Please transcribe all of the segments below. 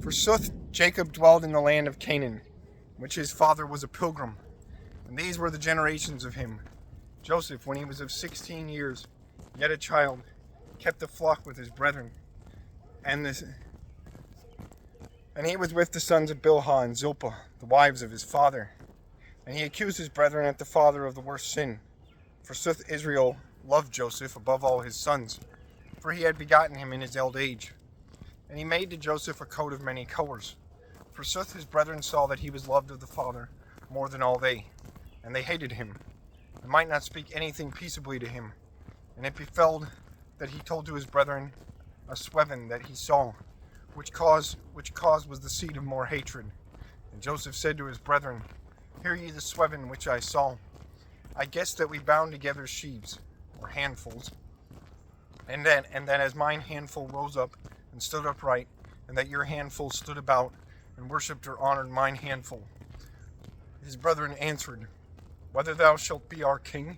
Forsooth, Jacob dwelled in the land of Canaan, which his father was a pilgrim. And these were the generations of him. Joseph, when he was of 16 years, yet a child, kept the flock with his brethren. And he was with the sons of Bilhah and Zilpah, the wives of his father. And he accused his brethren at the father of the worst sin. Forsooth, Israel loved Joseph above all his sons, for he had begotten him in his old age. And he made to Joseph a coat of many colors. Forsooth, his brethren saw that he was loved of the father more than all they, and they hated him, and might not speak anything peaceably to him. And it befell that he told to his brethren a sweven that he saw, which cause was the seed of more hatred. And Joseph said to his brethren, Hear ye the sweven which I saw. I guessed that we bound together sheaves, or handfuls, and that as mine handful rose up and stood upright, and that your handful stood about, and worshipped or honored mine handful. His brethren answered, Whether thou shalt be our king,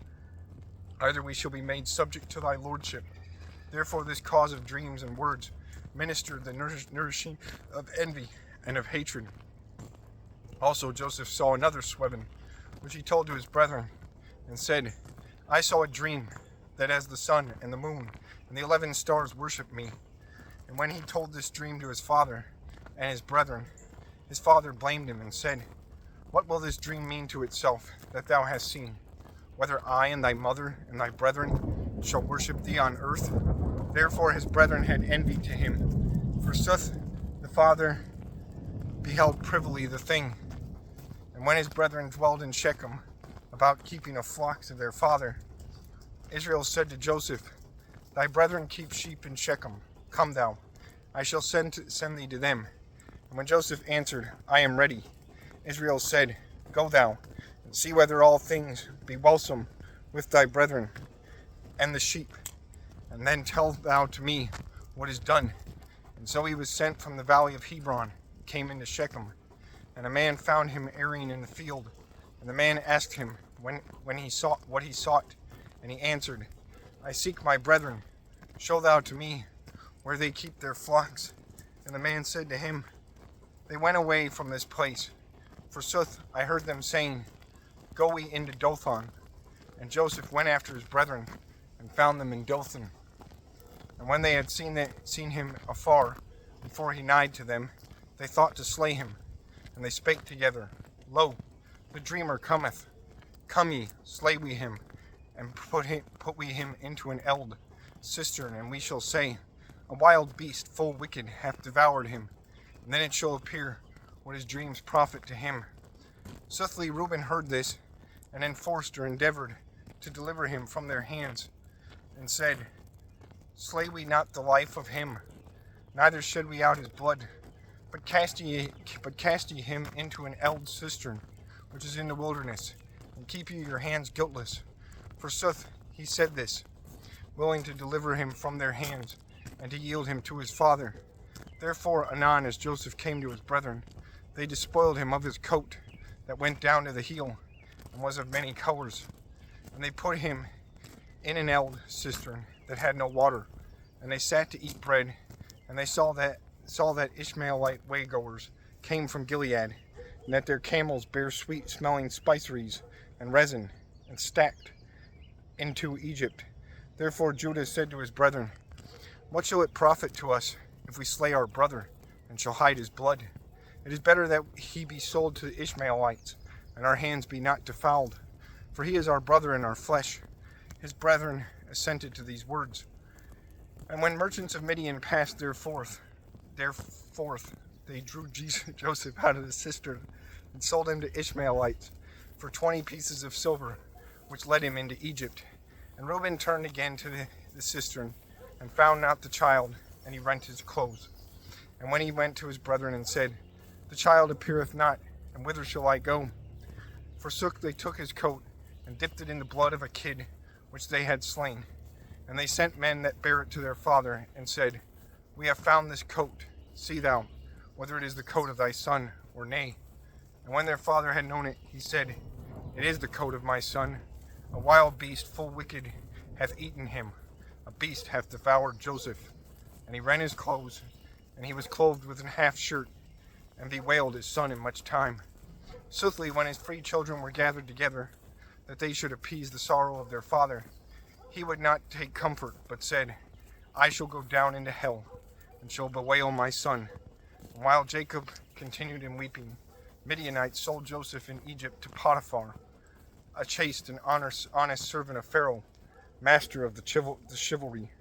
either we shall be made subject to thy lordship. Therefore this cause of dreams and words ministered the nourishing of envy and of hatred. Also Joseph saw another sweven, which he told to his brethren, and said, I saw a dream, that as the sun and the moon and the 11 stars worship me. And when he told this dream to his father and his brethren, his father blamed him and said, What will this dream mean to itself that thou hast seen? Whether I and thy mother and thy brethren shall worship thee on earth? Therefore his brethren had envy to him. Forsooth, the father beheld privily the thing. And when his brethren dwelled in Shechem, about keeping of flocks of their father, Israel said to Joseph, Thy brethren keep sheep in Shechem. Come thou, I shall send thee to them. And when Joseph answered, I am ready, Israel said, Go thou, and see whether all things be wholesome with thy brethren and the sheep, and then tell thou to me what is done. And so he was sent from the valley of Hebron, came into Shechem, and a man found him erring in the field. And the man asked him when he sought what he sought, and he answered, I seek my brethren. Show thou to me where they keep their flocks. And the man said to him, They went away from this place. Forsooth, I heard them saying, Go we into Dothan. And Joseph went after his brethren, and found them in Dothan. And when they had seen him afar, before he nighed to them, they thought to slay him. And they spake together, Lo, the dreamer cometh. Come ye, slay we him, and put we him into an eld cistern, and we shall say, A wild beast full wicked hath devoured him. And then it shall appear what his dreams profit to him. Soothly Reuben heard this, and enforced or endeavored to deliver him from their hands, and said, Slay we not the life of him, neither shed we out his blood, but cast ye him into an eld cistern, which is in the wilderness, and keep ye your hands guiltless. Forsooth, he said this, willing to deliver him from their hands, and to yield him to his father. Therefore anon as Joseph came to his brethren, they despoiled him of his coat, that went down to the heel, and was of many colors. And they put him in an eld cistern that had no water. And they sat to eat bread, and they saw that Ishmaelite waygoers came from Gilead, and that their camels bare sweet-smelling spiceries and resin, and stacked into Egypt. Therefore Judah said to his brethren, What shall it profit to us if we slay our brother, and shall hide his blood? It is better that he be sold to the Ishmaelites, and our hands be not defiled. For he is our brother in our flesh. His brethren assented to these words. And when merchants of Midian passed therefore, they drew Joseph out of the cistern, and sold him to Ishmaelites for 20 pieces of silver, which led him into Egypt. And Reuben turned again to the cistern, and found not the child, and he rent his clothes. And when he went to his brethren and said, The child appeareth not, and whither shall I go? Forsook they took his coat, and dipped it in the blood of a kid, which they had slain. And they sent men that bare it to their father, and said, We have found this coat. See thou, whether it is the coat of thy son, or nay. And when their father had known it, he said, It is the coat of my son. A wild beast full wicked hath eaten him. A beast hath devoured Joseph. And he rent his clothes, and he was clothed with an half shirt, and bewailed his son in much time. Soothly, when his 3 children were gathered together, that they should appease the sorrow of their father, he would not take comfort, but said, I shall go down into hell, and shall bewail my son. And while Jacob continued in weeping, Midianites sold Joseph in Egypt to Potiphar, a chaste and honest servant of Pharaoh, master of the chivalry.